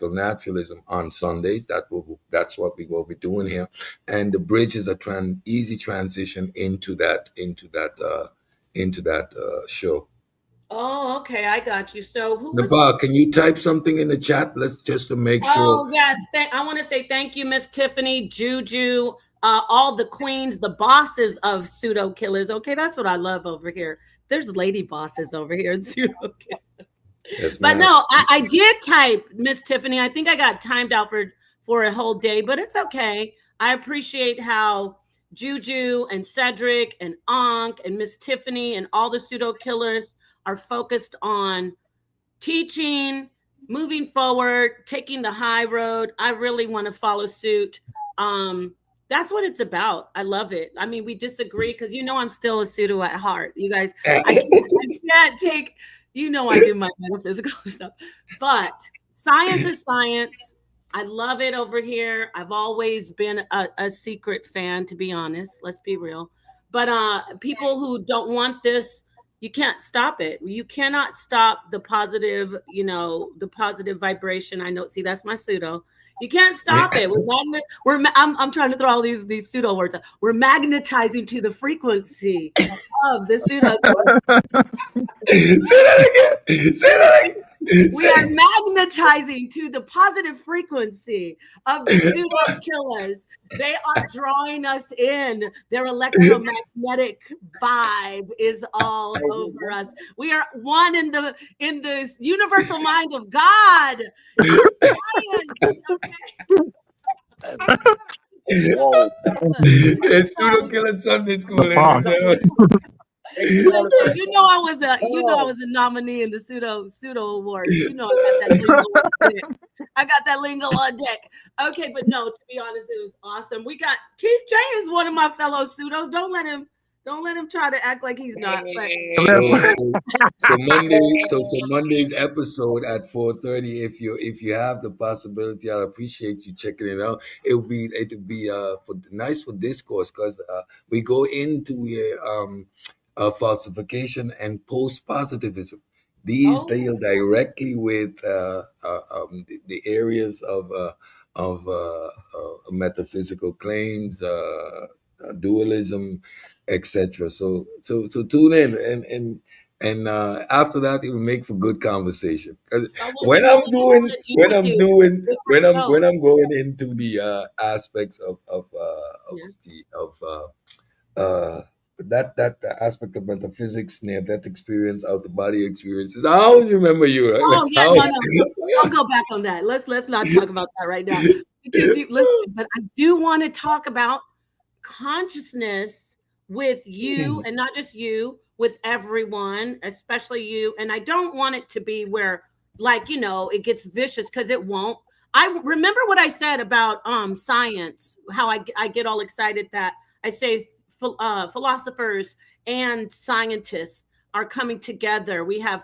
naturalism on Sundays. That's what we will be doing here, and the bridge is a easy transition into that show. Oh, okay, I got you. So who was? Nabar, can you type something in the chat? Let's just to make sure. Oh yes, I want to say thank you, Miss Tiffany, Juju, all the queens, the bosses of pseudo killers. Okay, that's what I love over here. There's lady bosses over here in pseudo killers. Yes, But ma'am. no, I did type Miss Tiffany. I think I got timed out for a whole day, but it's okay. I appreciate how Juju and Cedric and Ankh and Miss Tiffany and all the pseudo killers are focused on teaching, moving forward, taking the high road. I really want to follow suit. That's what it's about. I love it. I mean, we disagree because I'm still a pseudo at heart. You guys, I can't take. I do my metaphysical stuff, but science is science. I love it over here. I've always been a secret fan, to be honest. Let's be real. But people who don't want this, you can't stop it. You cannot stop the positive, the positive vibration. I know. See, that's my pseudo. You can't stop it. I'm trying to throw all these pseudo words out. We're magnetizing to the frequency of the pseudo. Say that again. Say that again. We are magnetizing to the positive frequency of the pseudo killers. They are drawing us in. Their electromagnetic vibe is all over us. We are one in the universal mind of God. Whoa. It's pseudo killer Sunday school. I was a nominee in the pseudo awards. I got that lingo on deck. Okay, but no, to be honest, it was awesome. We got Keith J is one of my fellow pseudos. Don't let him try to act like he's not. So Monday's episode at 4:30. If you have the possibility, I'd appreciate you checking it out. It'll be nice for discourse because we go into falsification and post positivism. These deal directly with the areas of metaphysical claims, dualism, etc. So tune in and after that it will make for good conversation. 'Cause when I'm going into the aspects uh, that aspect of metaphysics, near-death experience, out-of-body experiences. I always remember you, right? Oh yeah, no. I'll go back on that. Let's not talk about that right now. Because but I do want to talk about consciousness with you, and not just you, with everyone, especially you. And I don't want it to be where, it gets vicious, because it won't. I remember what I said about science, how I get all excited that I say philosophers and scientists are coming together. We have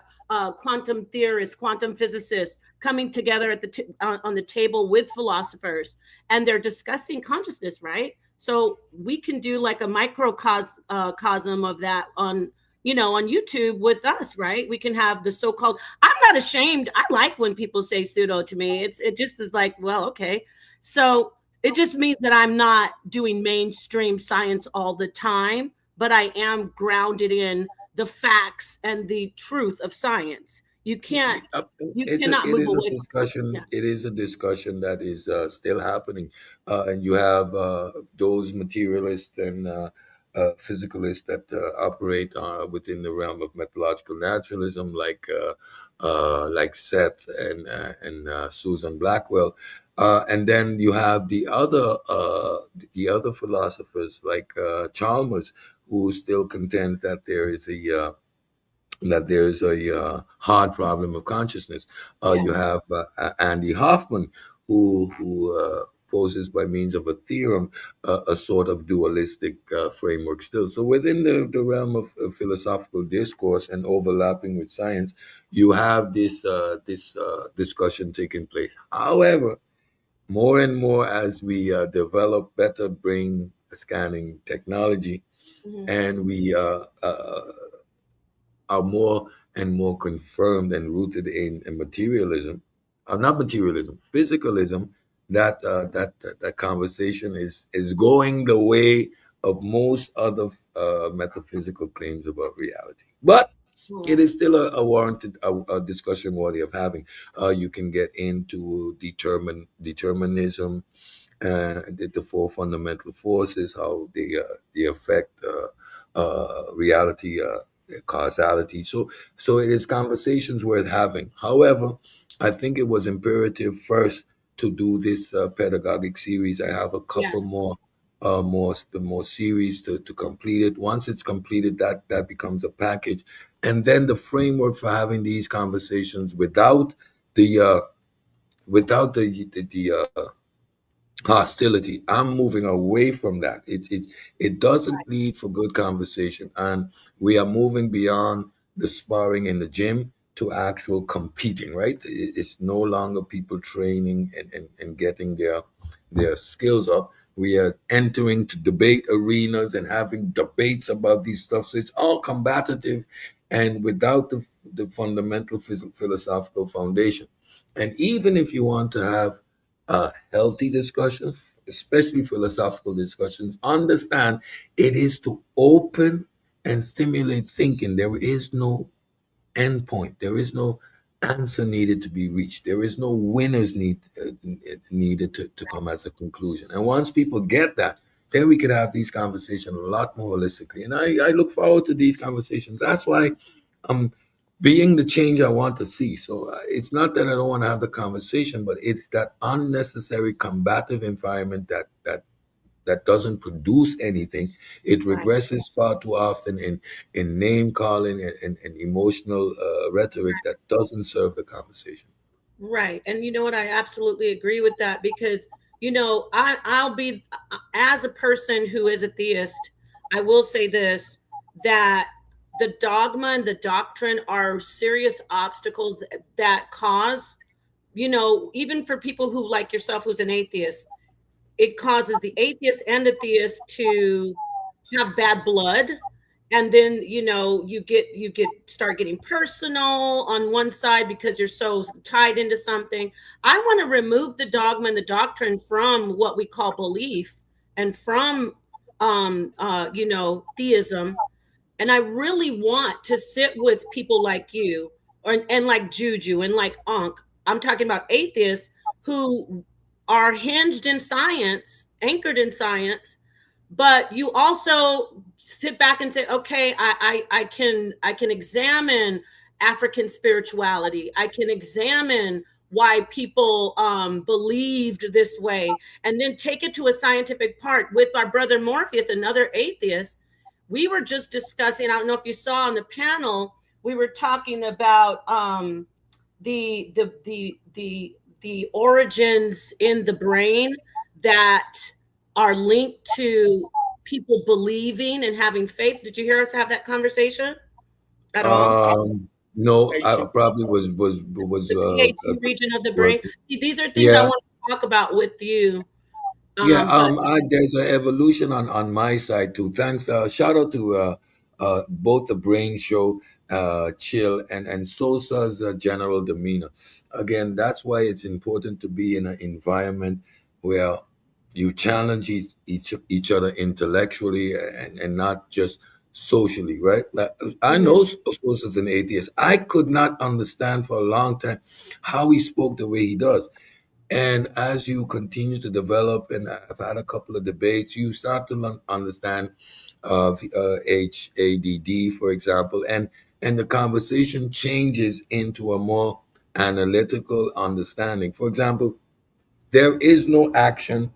quantum theorists, quantum physicists coming together at on the table with philosophers, and they're discussing consciousness, right? So we can do like a microcosm of that on YouTube with us, right? We can have the so-called. I'm not ashamed. I like when people say pseudo to me. It just is like, well, okay. So it just means that I'm not doing mainstream science all the time, but I am grounded in the facts and the truth of science. You cannot move away discussion. from it. It is a discussion that is still happening, and you have those materialists and physicalists that operate within the realm of methodological naturalism, like Seth and Susan Blackwell, and then you have the other philosophers like Chalmers, who still contends that there is a hard problem of consciousness. You have Andy Hoffman, who poses by means of a theorem a sort of dualistic framework still. So within the realm of philosophical discourse and overlapping with science, you have this discussion taking place. However, more and more as we develop better brain scanning technology, and we are more and more confirmed and rooted in materialism, not materialism, physicalism, that conversation is going the way of most other metaphysical claims about reality. But it Oh, is still a warranted a discussion worthy of having. You can get into determinism, the four fundamental forces, how they affect reality, causality. So it is conversations worth having. However, I think it was imperative first to do this pedagogic series. I have a couple yes, more. More series to complete it. Once it's completed, that becomes a package, and then the framework for having these conversations the without the hostility. I'm moving away from that. It doesn't lead for good conversation, and we are moving beyond the sparring in the gym to actual competing. Right? It's no longer people training and getting their skills up. We are entering to debate arenas and having debates about these stuff. So it's all combative, and without the fundamental philosophical foundation. And even if you want to have healthy discussions, especially philosophical discussions, understand it is to open and stimulate thinking. There is no endpoint. There is no answer needed to be reached. There is no needed to come as a conclusion. And once people get that, then we could have these conversations a lot more holistically. And I look forward to these conversations. That's why I'm being the change I want to see. So it's not that I don't want to have the conversation, but it's that unnecessary combative environment that doesn't produce anything. It right. regresses far too often in name calling and emotional rhetoric that doesn't serve the conversation. Right. And you know what? I absolutely agree with that because, I'll be, as a person who is a theist, I will say this, that the dogma and the doctrine are serious obstacles that cause, even for people who like yourself, who's an atheist, it causes the atheist and the theist to have bad blood, and then you get start getting personal on one side because you're so tied into something. I want to remove the dogma and the doctrine from what we call belief and from theism, and I really want to sit with people like you, and like Juju and like Ankh. I'm talking about atheists who are hinged in science, anchored in science, but you also sit back and say, okay, I can examine African spirituality. I can examine why people believed this way, and then take it to a scientific part with our brother Morpheus, another atheist. We were just discussing, I don't know if you saw on the panel, we were talking about the origins in the brain that are linked to people believing and having faith. Did you hear us have that conversation at all? No, I probably was The PhD region of the brain. working. See, these are things I Yeah, want to talk about with you. yeah. But There's an evolution on my side too. Thanks. Shout out to both the Brain Show, Chill, and Sosa's general demeanor. Again, that's why it's important to be in an environment where you challenge each other intellectually and not just socially, right? Like, I mhm, know Sosa's an atheist. I could not understand for a long time how he spoke the way he does. And as you continue to develop, and I've had a couple of debates, you start to understand HADD, for example, and the conversation changes into a more analytical understanding. For example, there is no action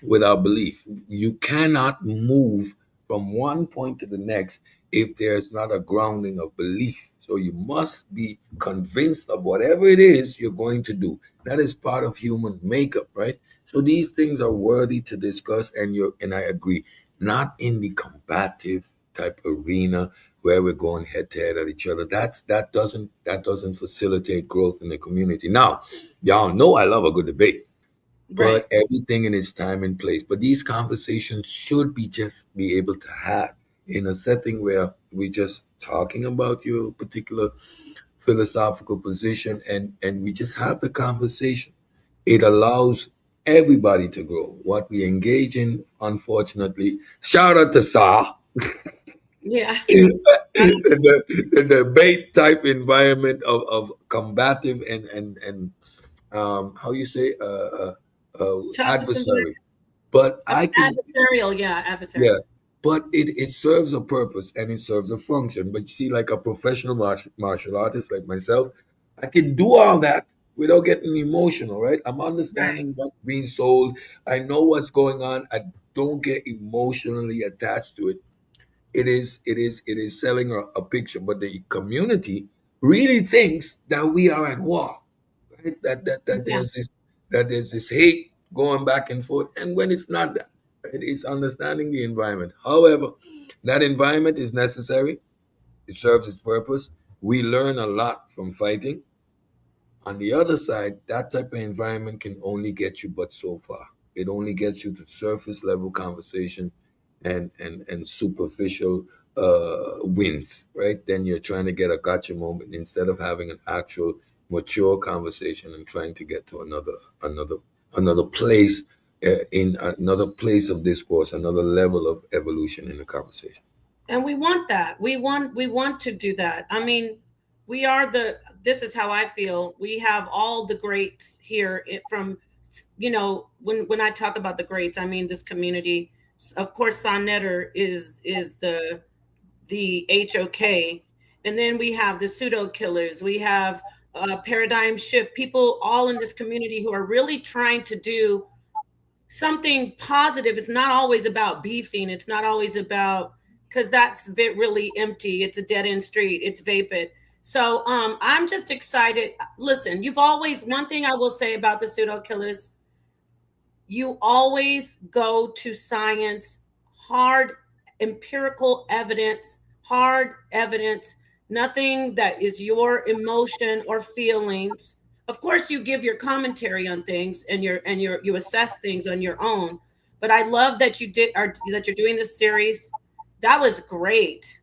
without belief. You cannot move from one point to the next if there's not a grounding of belief. So you must be convinced of whatever it is you're going to do. That is part of human makeup, right? So these things are worthy to discuss, and I agree, not in the combative type arena where we're going head to head at each other. That doesn't facilitate growth in the community. Now, y'all know I love a good debate, right. but everything in its time and place. But these conversations should be able to have in a setting where we're just talking about your particular philosophical position, and we just have the conversation. It allows everybody to grow. What we engage in, unfortunately, shout out to Sa, Yeah. the debate type environment of combative and how you say Tough is the word. adversary. But I can, Adversarial, yeah, yeah, adversarial. but it serves a purpose and it serves a function. But you see, like a professional martial artist like myself, I can do all that without getting emotional, right? I'm Right. understanding what's being sold. I know what's going on. I don't get emotionally attached to it. It is selling a picture, but the community really thinks that we are at war, right? That Yeah. there's this hate going back and forth, and when it's not that, right? It's understanding the environment. However, that environment is necessary. It serves its purpose. We learn a lot from fighting. On the other side, that type of environment can only get you but so far. It only gets you to surface level conversation and superficial wins, right? Then you're trying to get a gotcha moment instead of having an actual mature conversation and trying to get to another place, in another place of discourse, another level of evolution in the conversation. And we want that. We want to do that. I mean, we are the this is how I feel. We have all the greats here from when I talk about the greats, I mean this community. Of course, Sonnetter is the HOK. And then we have the pseudo killers. We have paradigm shift people all in this community who are really trying to do something positive. It's not always about beefing. It's not always about because that's really empty. It's a dead end street. It's vapid. So I'm just excited. Listen, you've always one thing I will say about the pseudo killers, you always go to science, hard empirical evidence, hard evidence, nothing that is your emotion or feelings. Of course, you give your commentary on things and you assess things on your own. But I love that that you're doing this series. That was great.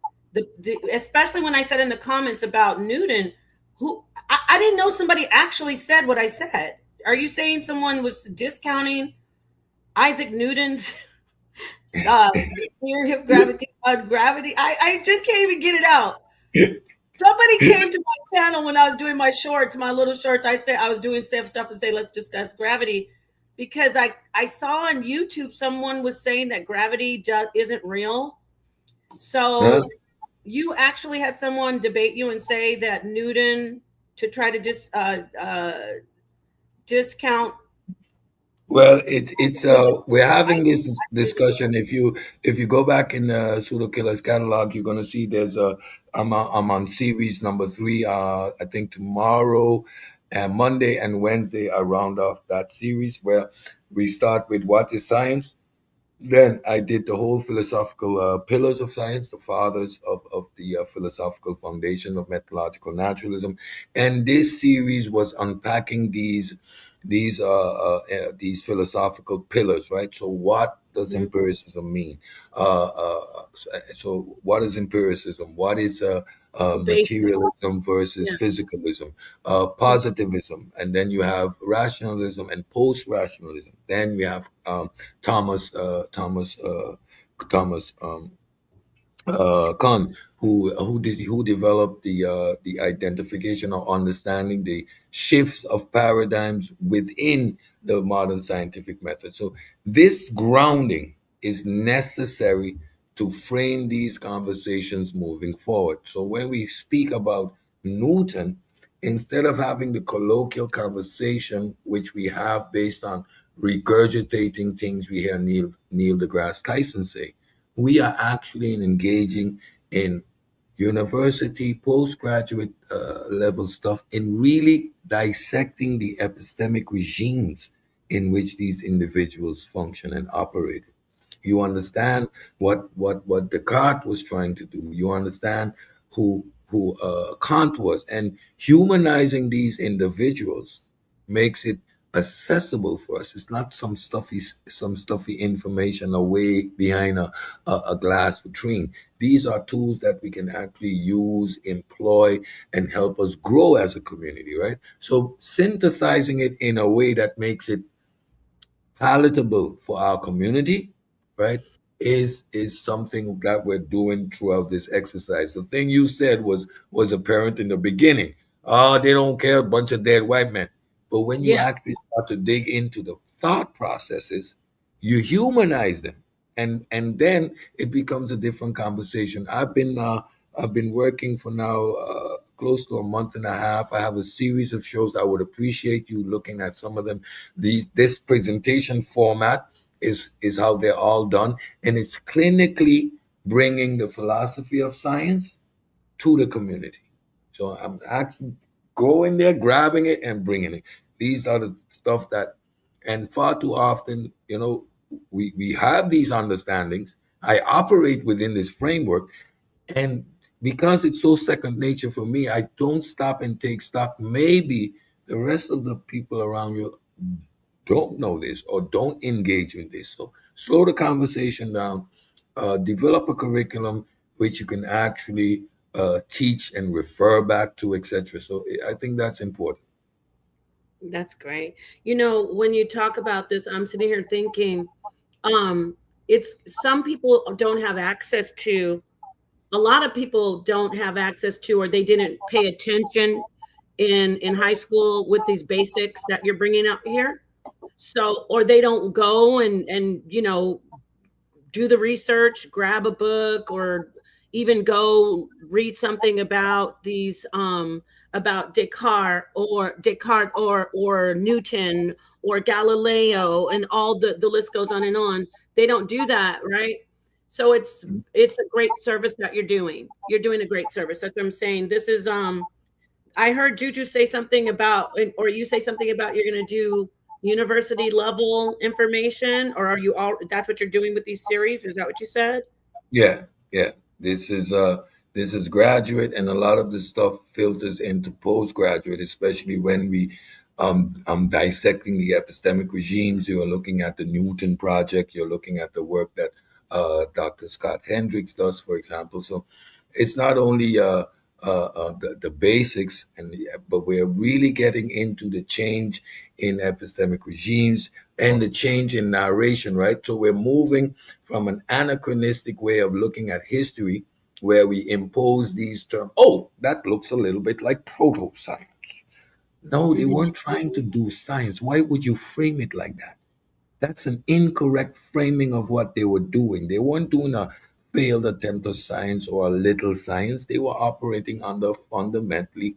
Especially when I said in the comments about Newton, who I didn't know somebody actually said what I said. Are you saying someone was discounting Isaac Newton's uh, theory of gravity on gravity? I just can't even get it out. Somebody came to my channel when I was doing my shorts, my little shorts. I said I was doing safe stuff and say, let's discuss gravity. Because I saw on YouTube someone was saying that gravity isn't real. Huh? So you actually had someone debate you and say that Newton to try to discount. Well, it's we're having this discussion. If you go back in the Pseudo Killers catalog, you're gonna see I'm on series number 3. I think tomorrow and Monday and Wednesday I round off that series where we start with what is science. Then I did the whole philosophical pillars of science, the fathers of the philosophical foundation of methodological naturalism, and this series was unpacking these philosophical pillars, right? So what does Mhm. empiricism mean? So what is empiricism? What is Basic. materialism versus Yeah. physicalism? Positivism, and then you have rationalism and post-rationalism. Then we have Thomas Thomas Thomas Kuhn, who developed the identification or understanding the shifts of paradigms within the modern scientific method. So this grounding is necessary to frame these conversations moving forward. So when we speak about Newton, instead of having the colloquial conversation which we have based on regurgitating things we hear Neil deGrasse Tyson say, we are actually engaging in university postgraduate level stuff in really dissecting the epistemic regimes in which these individuals function and operate. You understand what Descartes was trying to do. You understand who Kant was, and humanizing these individuals makes it accessible for us. It's not some stuffy information away behind a glass vitrine. These are tools that we can actually use, employ, and help us grow as a community, right? So synthesizing it in a way that makes it palatable for our community, right, is something that we're doing throughout this exercise. The thing you said was apparent in the beginning. Oh, they don't care, a bunch of dead white men. But when you Yeah. actually start to dig into the thought processes, you humanize them, and then it becomes a different conversation. I've been working for now close to a month and a half. I have a series of shows. I would appreciate you looking at some of them. This presentation format is how they're all done, and it's clinically bringing the philosophy of science to the community. So I'm actually going there, grabbing it, and bringing it. These are the stuff that, and far too often, we have these understandings. I operate within this framework, and because it's so second nature for me, I don't stop and take stock. Maybe the rest of the people around you don't know this or don't engage in this. So slow the conversation down, develop a curriculum which you can actually teach and refer back to, etc. So I think that's important. That's great. When you talk about this, I'm sitting here thinking, um, it's some people don't have access to, a lot of people don't have access to, or they didn't pay attention in high school with these basics that you're bringing up here. So, or they don't go and do the research, grab a book, or even go read something about these about Descartes or Newton or Galileo, and all the list goes on and on. They don't do that, right? So it's a great service that you're doing. You're doing a great service. That's what I'm saying. This is I heard Juju say something about, or you say something about you're going to do university level information, or are you all, that's what you're doing with these series? Is that what you said? Yeah, yeah. This is graduate, and a lot of the stuff filters into postgraduate, especially when we dissecting the epistemic regimes. You're looking at the Newton Project. You're looking at the work that Dr. Scott Hendricks does, for example. So it's not only the basics, but we're really getting into the change in epistemic regimes and the change in narration, right? So we're moving from an anachronistic way of looking at history where we impose these terms. Oh, that looks a little bit like proto science. No, they Mhm. weren't trying to do science. Why would you frame it like that? That's an incorrect framing of what they were doing. They weren't doing a failed attempt at science or a little science. They were operating under fundamentally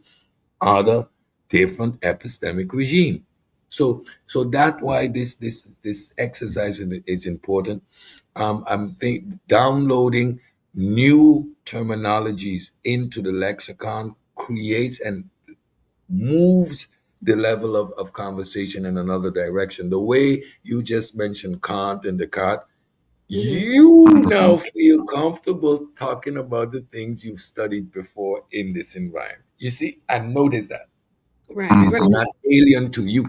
other different epistemic regime. So that's why this exercise is important. I'm downloading new terminologies into the lexicon creates and moves the level of conversation in another direction. The way you just mentioned Kant and Descartes, Mhm. you now feel comfortable talking about the things you've studied before in this environment. You see, I noticed that. Right, This right. is not alien to you.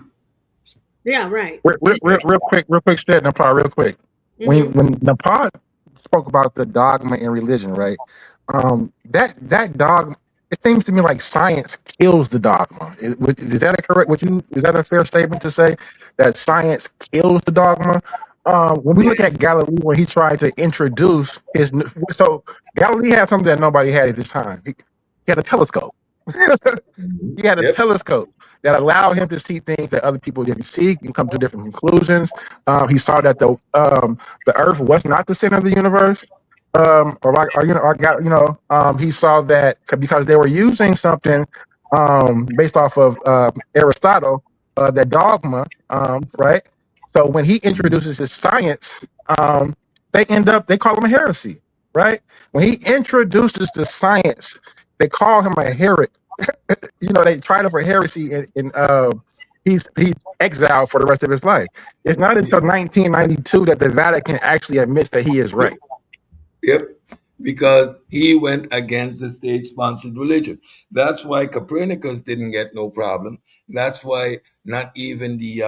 Yeah, right. Real quick, said Nepal, real quick. Hmm. When Nepal spoke about the dogma in religion, right? That dogma, it seems to me like science kills the dogma. Is that a correct? Is that a fair statement to say that science kills the dogma? When we Yeah. look at Galilee, when he tried to introduce so Galilee had something that nobody had at this time. He had a telescope. Mhm. He had a Yep. telescope that allowed him to see things that other people didn't see and come to different conclusions. He saw that the Earth was not the center of the universe. He saw that because they were using something based off of Aristotle, that dogma, right? So when he introduces his science, they call him a heresy, right? When he introduces the science, they call him a heretic. They tried him for heresy, and he's exiled for the rest of his life. It's not until Yep. 1992 that the Vatican actually admits that he is Yep. right. Yep. Because he went against the state sponsored religion. That's why Copernicus didn't get no problem, That's why not even the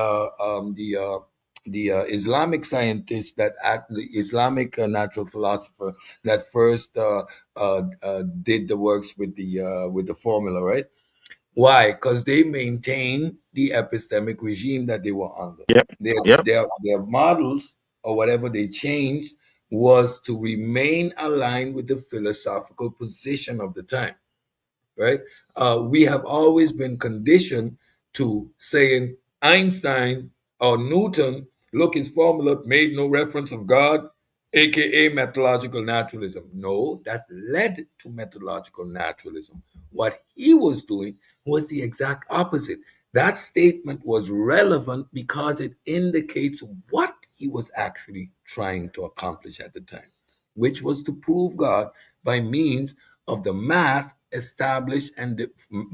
Islamic scientist that the Islamic natural philosopher that first did the works with the formula, right? Why? Because they maintained the epistemic regime that they were under. Yep. Yep. Their models or whatever they changed was to remain aligned with the philosophical position of the time, right? We have always been conditioned to saying Einstein or Newton, look, his formula made no reference of God, aka methodological naturalism. No, that led to methodological naturalism. What he was doing was the exact opposite. That statement was relevant because it indicates what he was actually trying to accomplish at the time, which was to prove God by means of the math established and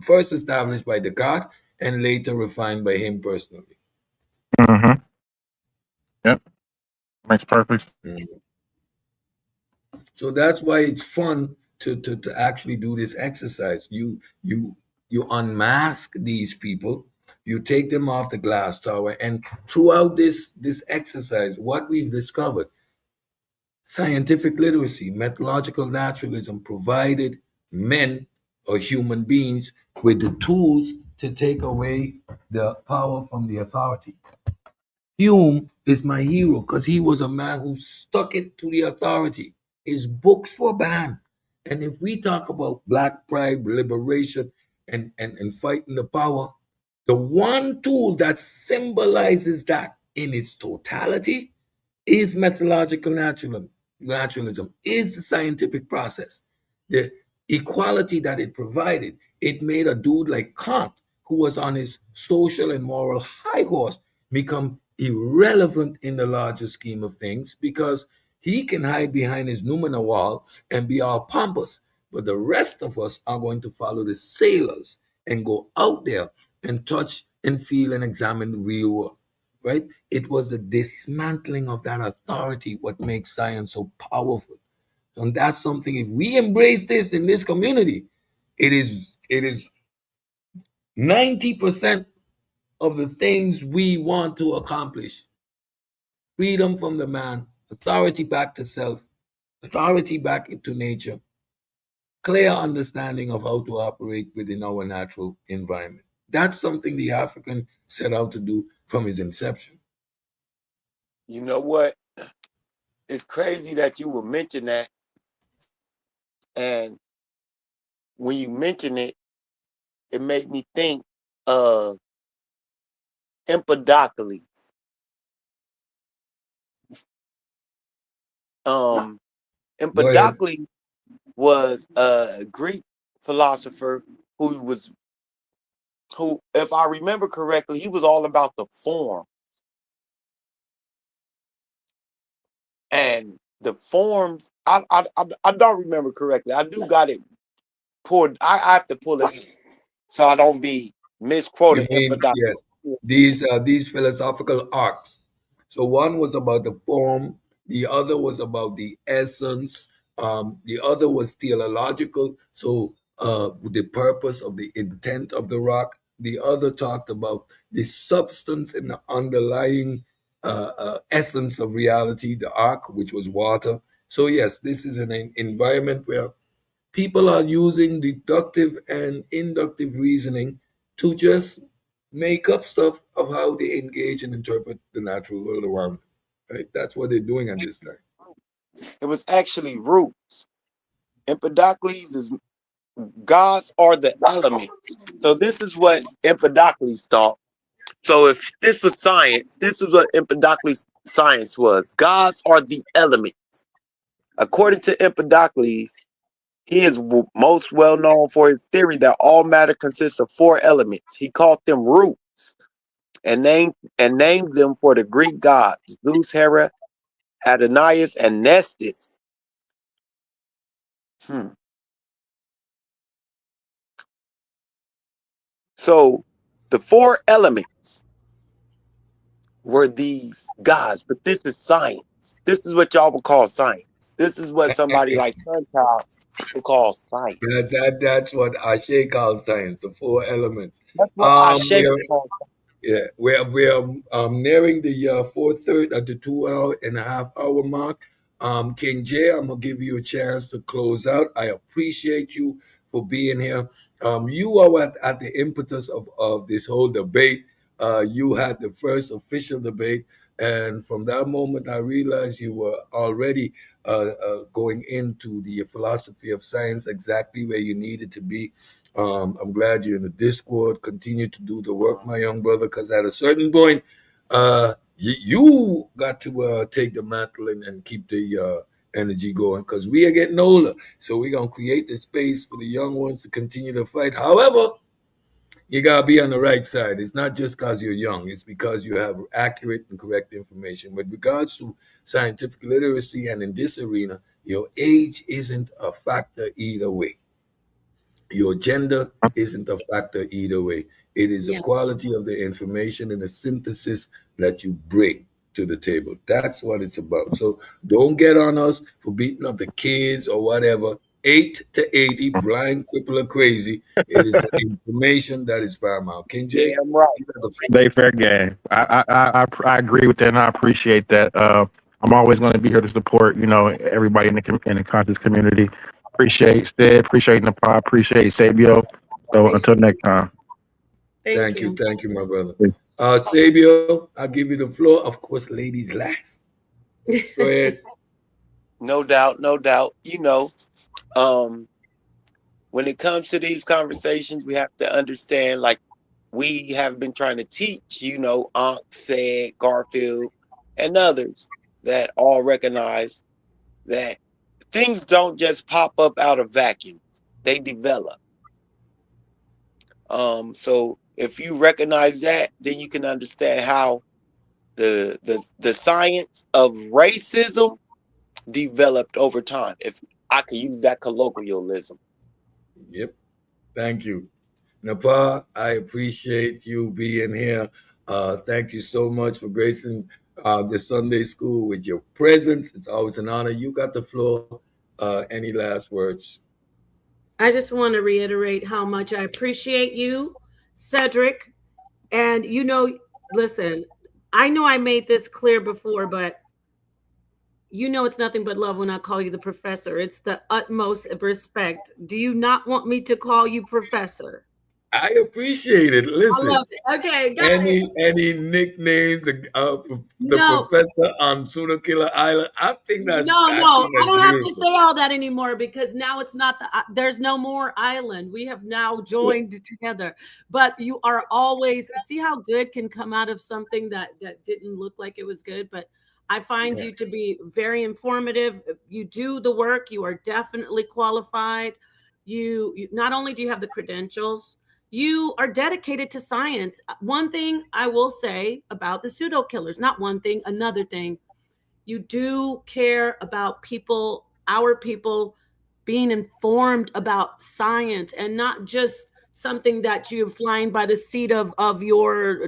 first established by Descartes and later refined by him personally. Mm-hmm. Yep. Makes perfect. Mhm. So that's why it's fun to actually do this exercise. You unmask these people, you take them off the glass tower, and throughout this exercise, what we've discovered, scientific literacy, methodological naturalism provided men or human beings with the tools to take away the power from the authority. Hume is my hero because he was a man who stuck it to the authority. His books were banned. And if we talk about black pride, liberation, and fighting the power, the one tool that symbolizes that in its totality is methodological naturalism, is the scientific process. The equality that it provided, it made a dude like Kant, who was on his social and moral high horse, become irrelevant in the larger scheme of things because he can hide behind his Numina wall and be all pompous. But the rest of us are going to follow the sailors and go out there and touch and feel and examine the real world, right? It was the dismantling of that authority what makes science so powerful. And that's something, if we embrace this in this community, it is 90% of the things we want to accomplish. Freedom from the man, authority back to self, authority back into nature, clear understanding of how to operate within our natural environment. That's something the African set out to do from his inception. You know what? It's crazy that you would mention that. And when you mention it, it made me think of Empedocles. Go ahead. Empedocles was a Greek philosopher who, if I remember correctly, he was all about the form. And the forms, I don't remember correctly. I do got it pulled. I have to pull it so I don't be You misquoting mean, yes, Empedocles. these philosophical arcs. So one was about the form, the other was about the essence, the other was teleological. So the purpose of the intent of the rock. The other talked about the substance and the underlying essence of reality, the arc, which was water. So yes, this is an environment where people are using deductive and inductive reasoning to just make up stuff of how they engage and interpret the natural world around them. Right? That's what they're doing at this time. It was actually roots. Empedocles is gods are the elements. So this is what Empedocles thought. So if this was science, this is what Empedocles science was. Gods are the elements. According to Empedocles, he is most well known for his theory that all matter consists of four elements. He called them roots and named them for the Greek gods: Zeus, Hera, Adonais, and Nestis. So the four elements were these gods, but this is science. science. This is what y'all would call science. This is what somebody like Sunchild would call science. That's what Ashe calls science, the 4 elements. That's what Ashe We're, would call science. yeah, we're nearing the 4:30 at the 2.5 hour mark. King Jay, I'm gonna give you a chance to close out. I appreciate you for being here. You are at the impetus of this whole debate. You had the first official debate, and from that moment, I realized you were already going into the philosophy of science exactly where you needed to be. I'm glad you're in the Discord. Continue to do the work, my young brother, because at a certain point, you got to take the mantle and keep the energy going, because we are getting older. So we're going to create the space for the young ones to continue to fight. However, you got to be on the right side. It's not just because you're young. It's because you have accurate and correct information. With regards to scientific literacy and in this arena, your age isn't a factor either way. Your gender isn't a factor either way. It is the Yeah. quality of the information and the synthesis that you bring to the table. That's what it's about. So don't get on us for beating up the kids or whatever. 8 to 80, blind, cripple, or crazy. It is the information that is paramount. King Jay, Damn right. you got the floor. They fair game. I agree with that, and I appreciate that. I'm always going to be here to support, everybody in the conscious community. Appreciate Stead, appreciate Nepal, appreciate Sabio. So until next time. Thank you, my brother. Sabio, I'll give you the floor. Of course, ladies last. Go ahead. No doubt. When it comes to these conversations, we have to understand, like we have been trying to teach, Ankh, Said, Garfield, and others that all recognize that things don't just pop up out of vacuums. They develop. So if you recognize that, then you can understand how the science of racism developed over time, if I could use that colloquialism. Yep. Thank you. Nepal, I appreciate you being here. Thank you so much for gracing the Sunday school with your presence. It's always an honor. You got the floor. Any last words? I just want to reiterate how much I appreciate you, Cedric. And listen, I know I made this clear before, but it's nothing but love when I call you the professor. It's the utmost respect. Do you not want me to call you professor? I appreciate it. Listen, I love it. Okay, got any nicknames, the professor on Suna Killer Island? I think that's I don't have to say all that anymore, because now it's not there's no more island. We have now joined together. But you are always, see how good can come out of something that didn't look like it was good. But I find you to be very informative. You do the work. You are definitely qualified. You not only do you have the credentials, you are dedicated to science. One thing I will say about the pseudo killers, not one thing, another thing, you do care about people, our people, being informed about science, and not just something that you're flying by the seat of your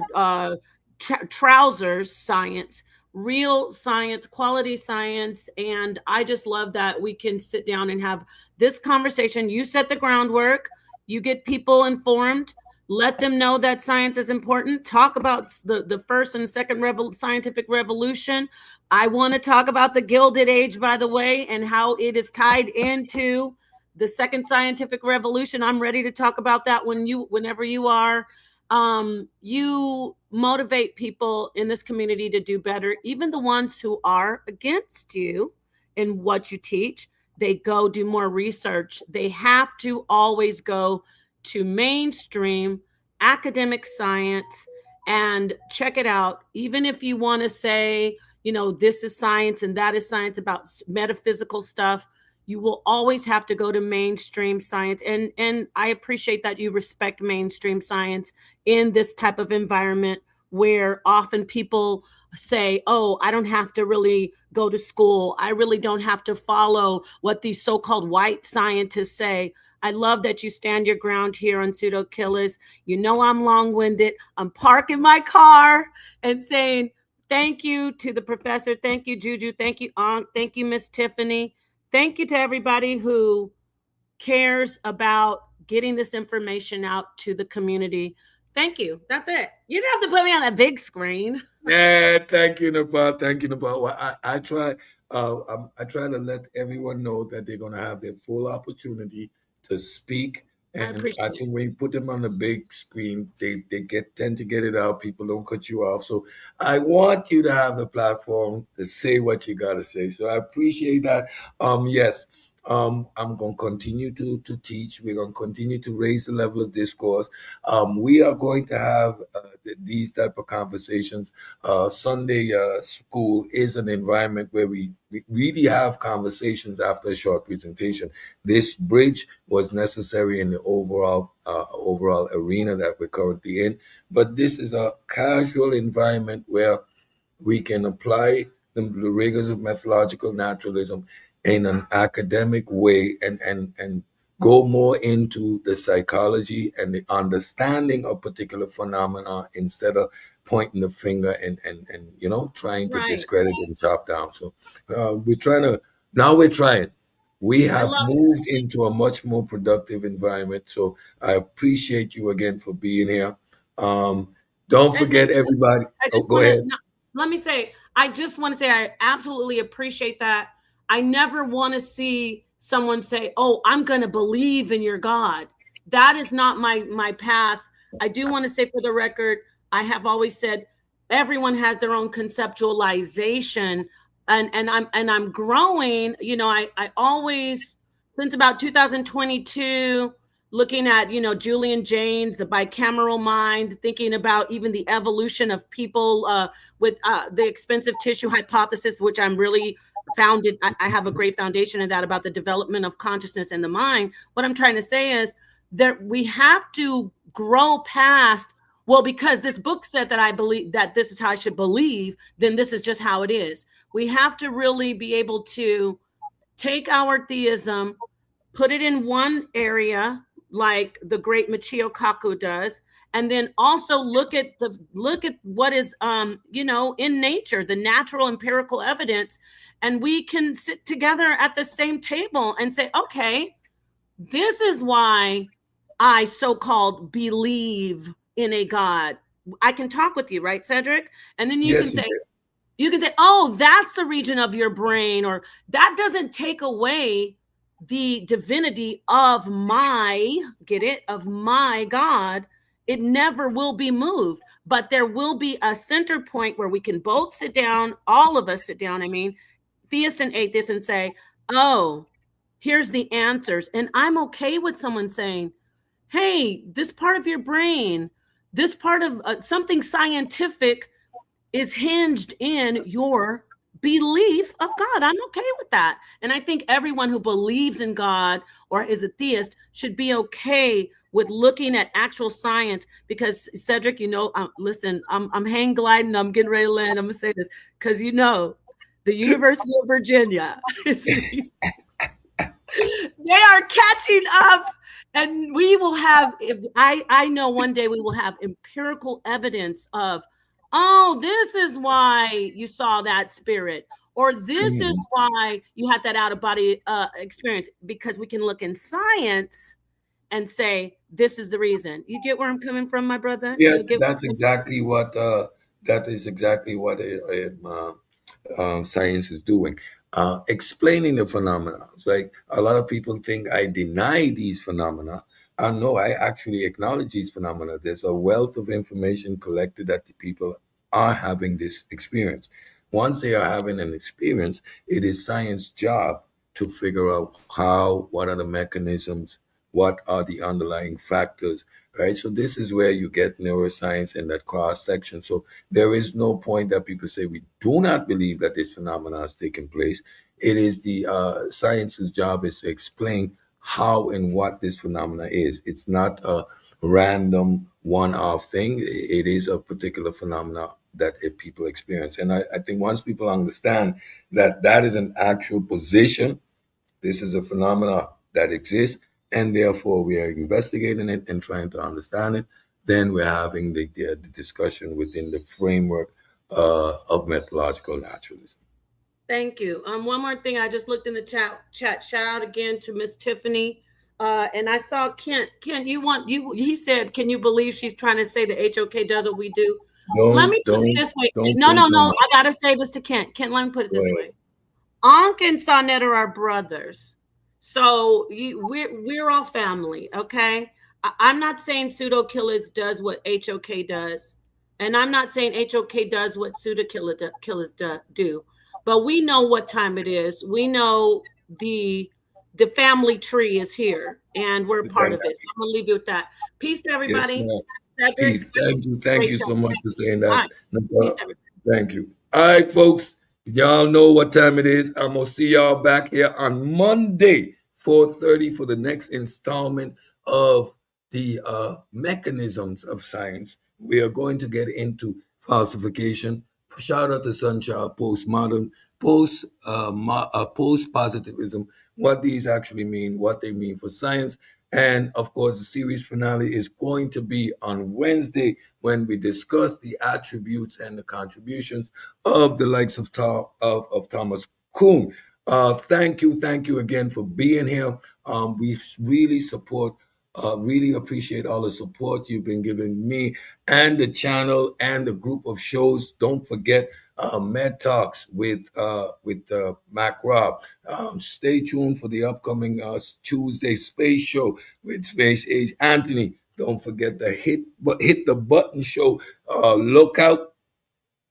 trousers science. Real science, quality science. And I just love that we can sit down and have this conversation. You set the groundwork. You get people informed. Let them know that science is important. Talk about the first and second scientific revolution. I want to talk about the Gilded Age, by the way, and how it is tied into the second scientific revolution. I'm ready to talk about that whenever you are. You motivate people in this community to do better, even the ones who are against you in what you teach. They go do more research. They have to always go to mainstream academic science and check it out. Even if you want to say, this is science and that is science about metaphysical stuff, you will always have to go to mainstream science. And I appreciate that you respect mainstream science in this type of environment where often people say, oh, I don't have to really go to school. I really don't have to follow what these so-called white scientists say. I love that you stand your ground here on Pseudo Killers. I'm long-winded. I'm parking my car and saying, Thank you to the professor. Thank you, Juju. Thank you, Aunt. Thank you, Miss Tiffany. Thank you to everybody who cares about getting this information out to the community. Thank you. That's it. You don't have to put me on a big screen. Yeah, thank you, Nepal. Thank you, Nepal. Well, I try. I try to let everyone know that they're going to have their full opportunity to speak. I And appreciate I it. think when you put them on the big screen, they tend to get it out. People don't cut you off. So I want you to have the platform to say what you got to say. So I appreciate that. Yes. I'm going to continue to teach. We're going to continue to raise the level of discourse. We are going to have these type of conversations. Sunday school is an environment where we really have conversations after a short presentation. This bridge was necessary in the overall arena that we're currently in, but this is a casual environment where we can apply the rigors of methodological naturalism in an academic way and go more into the psychology and the understanding of particular phenomena instead of pointing the finger and trying to Right. discredit and chop down. So we're trying. We I have love moved into a much more productive environment. So I appreciate you again for being here. Don't and forget, everybody. I Oh, just go want ahead. to let me say, I just want to say I absolutely appreciate that. I never want to see someone say, "Oh, I'm going to believe in your God." That is not my path. I do want to say for the record, I have always said everyone has their own conceptualization, and I'm growing. I always, since about 2022, looking at Julian Jaynes, the bicameral mind, thinking about even the evolution of people with the expensive tissue hypothesis, which I'm really founded. I have a great foundation in that about the development of consciousness and the mind. What I'm trying to say is that we have to grow past, well, because this book said that I believe that this is how I should believe, then this is just how it is. We have to really be able to take our theism, put it in one area, like the great Michio Kaku does, and then also look at what is in nature, the natural empirical evidence, and we can sit together at the same table and say, okay, this is why I so-called believe in a God. I can talk with you, right, Cedric? And then Yes, you can say, oh, that's the region of your brain, or that doesn't take away the divinity of of my God. It never will be moved, but there will be a center point where we can both sit down, all of us sit down, I mean, theist and atheist, and say, oh, here's the answers. And I'm okay with someone saying, hey, this part of your brain, this part of something scientific is hinged in your belief of God. I'm okay with that. And I think everyone who believes in God or is a theist should be okay with looking at actual science, because Cedric, listen, I'm hang gliding. I'm getting ready to land. I'm going to say this because, the University of Virginia, they are catching up. And we will have, I know one day we will have empirical evidence of, oh, this is why you saw that spirit, or this is why you had that out of body experience, because we can look in science and say, this is the reason. You get where I'm coming from, my brother? Yeah, You get that's exactly what science is doing. Explaining the phenomena. It's like a lot of people think I deny these phenomena. No, I actually acknowledge these phenomena. There's a wealth of information collected that the people are having this experience. Once they are having an experience, it is science's job to figure out what are the mechanisms, what are the underlying factors, right? So this is where you get neuroscience in that cross section. So there is no point that people say we do not believe that this phenomenon has taken place. It is the science's job is to explain how and what this phenomena is. It's not a random one-off thing. It is a particular phenomena that people experience. And I think once people understand that that is an actual position, this is a phenomena that exists, and therefore we are investigating it and trying to understand it. Then we're having the discussion within the framework of methodological naturalism. Thank you. One more thing. I just looked in the chat. Shout out again to Miss Tiffany. And I saw Kent. Kent, he said, can you believe she's trying to say the HOK does what we do? Let me put it this way. No. I gotta say this to Kent. Kent, let me put it this way. Ankh and Sonnet are our brothers. So we're all family, okay? I'm not saying Pseudo Killers does what HOK does. And I'm not saying HOK does what Pseudo Killers do. But we know what time it is. We know the family tree is here, and we're part of it. So I'm gonna leave you with that. Peace to everybody. Yes, peace. Thank you so much for saying that. Right. Thank you. All right, folks. Y'all know what time it is. I'm gonna see y'all back here on Monday, 4:30, for the next installment of the mechanisms of science. We are going to get into falsification. Shout out to Sunchild, postmodern, post-positivism, what these actually mean, what they mean for science. And of course, the series finale is going to be on Wednesday when we discuss the attributes and the contributions of the likes of Thomas Kuhn. Thank you again for being here. We really really appreciate all the support you've been giving me and the channel and the group of shows. Don't forget Med Talks with Mac Rob. Stay tuned for the upcoming Tuesday Space Show with Space Age Anthony. Don't forget the hit the button show. Look out.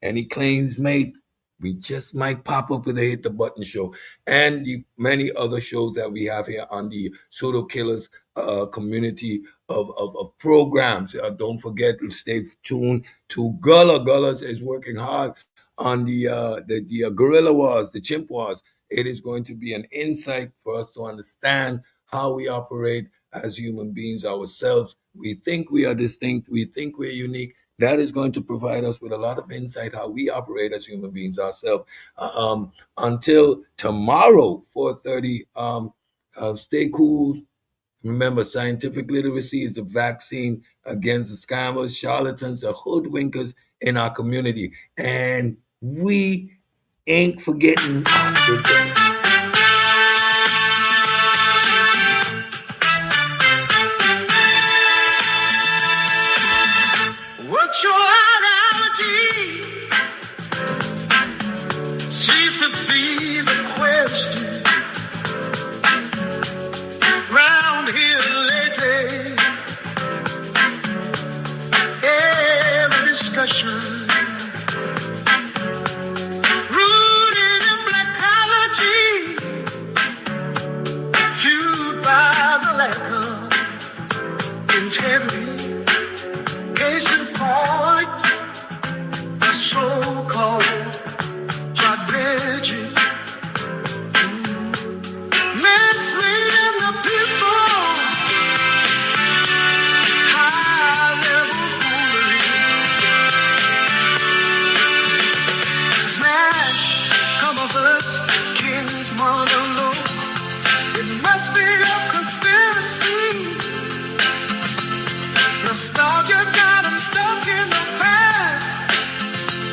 Any claims made, we just might pop up with a Hit the Button show and the many other shows that we have here on the Pseudo Killers community of programs. Don't forget to stay tuned to Gullah. Gullah is working hard on the Guerrilla Wars, the Chimp Wars. It is going to be an insight for us to understand how we operate as human beings ourselves. We think we are distinct. We think we're unique. That is going to provide us with a lot of insight how we operate as human beings ourselves. Until tomorrow, 4:30, stay cool. Remember, scientific literacy is the vaccine against the scammers, charlatans, the hoodwinkers in our community. And we ain't forgetting what's your ideology? Seems to be the question round here lately. Every discussion rooted in blackology, fueled by the lack of integrity. Case in point, the so-called strategy, misleading the people, high-level foolery. Smash, come of us, king's monologue. It must be a conspiracy. Nostalgia got them stuck in the past,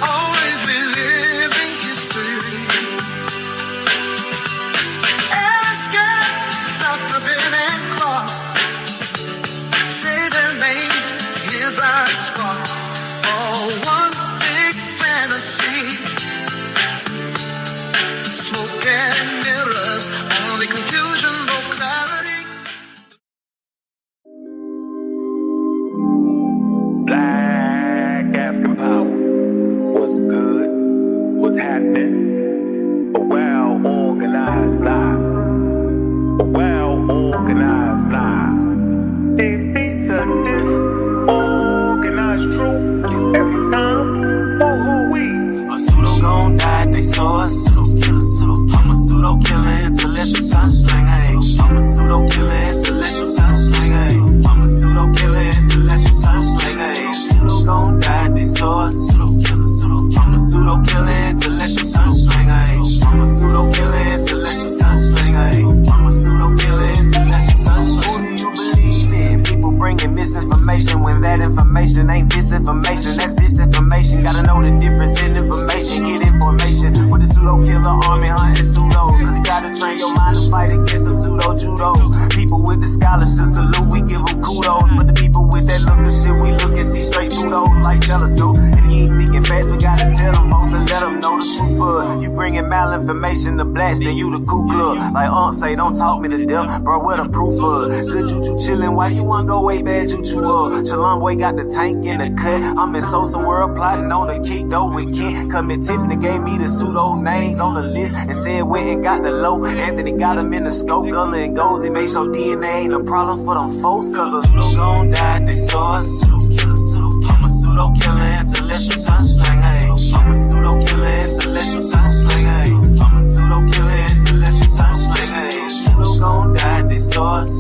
always reliving history. Escape, Dr. Ben and Clark, say their names, here's our spark. All one big fantasy. Smoke and mirrors, only confusion, no clarity. Black African power. What's good? What's happening? A well-organized lie. A well-organized lie. Defeats a disorganized truth every time. For who we? A pseudo gon' die, they saw a pseudo killer. I'm a pseudo killer, intellectual sunslinger. I'm a pseudo killer, intellectual sunslinger. I'm a pseudo killer, intellectual sunslinger. Pseudo gon' die, they saw a pseudo killer. I'm a pseudo killer, intellectual sunslinger. bringing malinformation to blast, then you the Ku Klux. Like say, don't talk me to death, bro, where the proof of? Good juju chillin', why you wanna go way bad juju Shalom boy got the tank in the cut. I'm in Sosa World plotting on the kick though with Kent. Come Tiffany gave me the pseudo names on the list and said went and got the low. Anthony got him in the scope, Gullah and goes. He make sure DNA ain't a problem for them folks, cause a pseudo gon' die, they saw us. I'm a pseudo killer, intellectual sunsling, ayy. I'm a pseudo killer, intellectual sunsling, ayy. I'm a pseudo killer, intellectual sunsling, ayy. Pseudo gon' die, they saw us.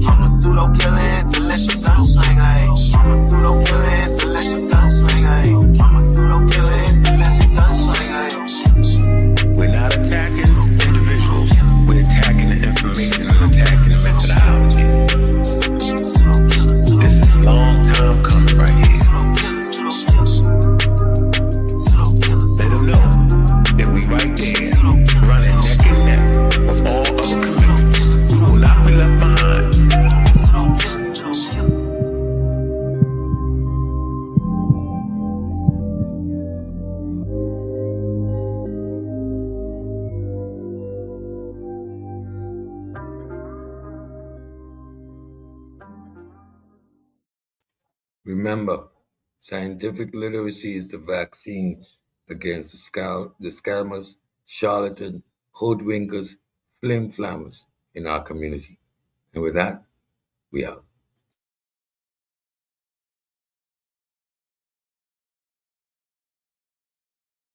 I'm a pseudo killer, intellectual sunsling, ayy. I'm a pseudo killer, intellectual sunsling, ayy. I'm a pseudo killer, intellectual sunsling, ayy. We're not attacking individuals. We're attacking the information and attacking the methodology. This is long time coming right here. Let them know that we right there, running neck and neck with all other communities. We will not be left behind. Remember, scientific literacy is the vaccine against the scammers, charlatans, hoodwinkers, flim-flammers in our community. And with that, we out.